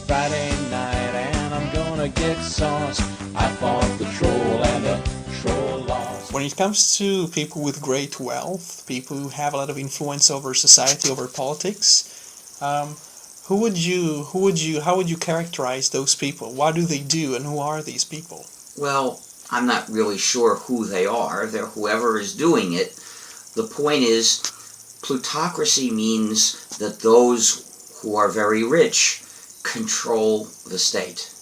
Friday night and I'm gonna get sauce. I fought the troll and the troll lost. When it comes to people with great wealth, people who have a lot of influence over society, over politics, how would you characterize those people? What do they do, and who are these people? Well, I'm not really sure who they are. They're whoever is doing it. The point is, plutocracy means that those who are very rich control the state.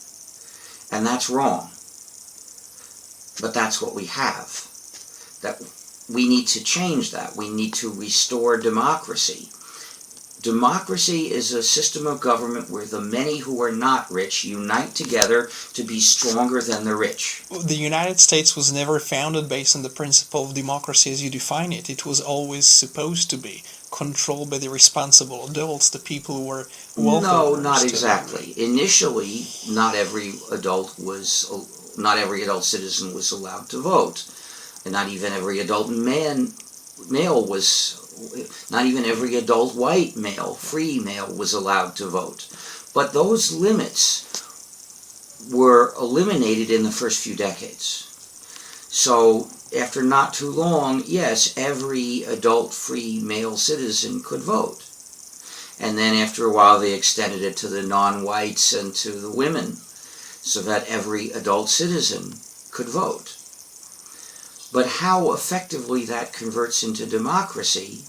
And that's wrong. But that's what we have. That we need to change that. We need to restore democracy. Democracy is a system of government where the many who are not rich unite together to be stronger than the rich. The United States was never founded based on the principle of democracy as you define it. It was always supposed to be controlled by the responsible adults, the people who were wealthy. No, not exactly. Initially, not every adult citizen was allowed to vote. And not even every adult male was, not even every adult white male, free male was allowed to vote. But those limits were eliminated in the first few decades. So after not too long, yes, every adult free male citizen could vote. And then after a while they extended it to the non-whites and to the women, so that every adult citizen could vote. But how effectively that converts into democracy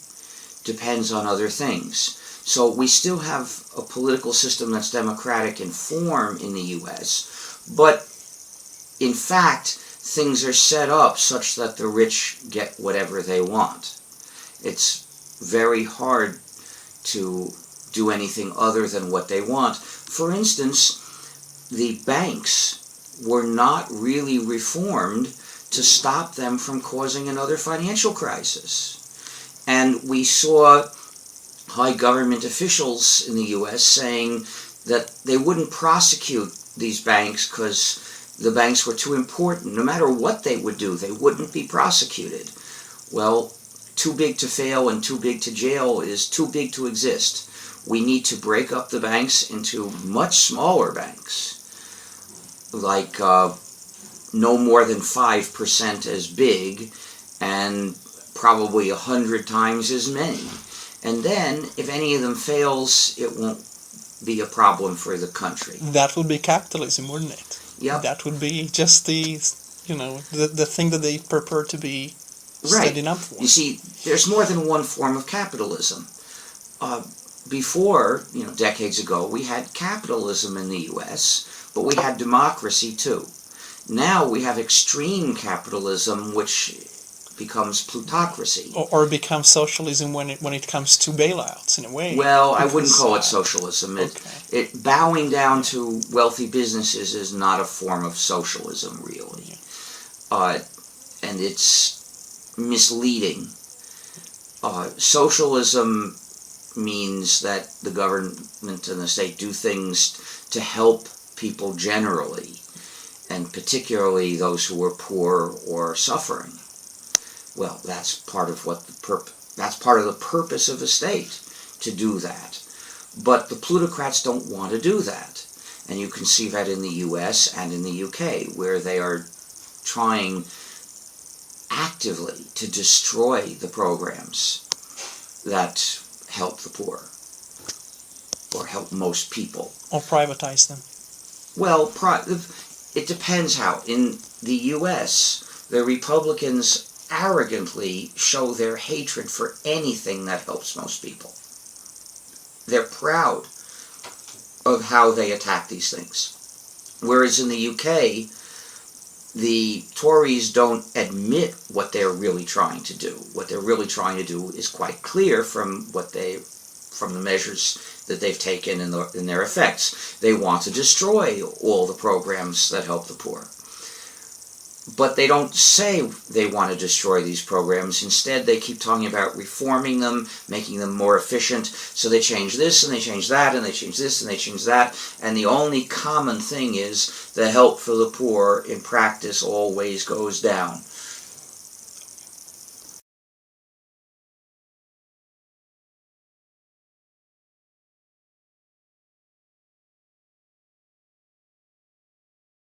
depends on other things. So we still have a political system that's democratic in form in the U.S., but in fact, things are set up such that the rich get whatever they want. It's very hard to do anything other than what they want. For instance, the banks were not really reformed to stop them from causing another financial crisis. And we saw high government officials in the U.S. saying that they wouldn't prosecute these banks because the banks were too important. No matter what they would do, they wouldn't be prosecuted. Well, too big to fail and too big to jail is too big to exist. We need to break up the banks into much smaller banks, like no more than 5% as big and probably 100 times as many. And then, if any of them fails, it won't be a problem for the country. That would be capitalism, wouldn't it? Yep. That would be just the thing that they prefer to be standing up for. You see, there's more than one form of capitalism. Before, decades ago, we had capitalism in the U.S., but we had democracy too. Now we have extreme capitalism, which becomes plutocracy. Or becomes socialism when it comes to bailouts, in a way. Well, I wouldn't call it socialism. Okay. Bowing down to wealthy businesses is not a form of socialism, really. Yeah. And it's misleading. Socialism means that the government and the state do things to help people generally, and particularly those who are poor or suffering. Well, that's part of the purpose of the state, to do that. But the plutocrats don't want to do that. And you can see that in the US and in the UK, where they are trying actively to destroy the programs that help the poor, or help most people. Or privatize them. Well, it depends how. In the US, the Republicans arrogantly show their hatred for anything that helps most people. They're proud of how they attack these things. Whereas in the UK, the Tories don't admit what they're really trying to do. What they're really trying to do is quite clear from the measures that they've taken in their effects. They want to destroy all the programs that help the poor. But they don't say they want to destroy these programs. Instead, they keep talking about reforming them, making them more efficient. So they change this, and they change that, and they change this, and they change that. And the only common thing is the help for the poor in practice always goes down.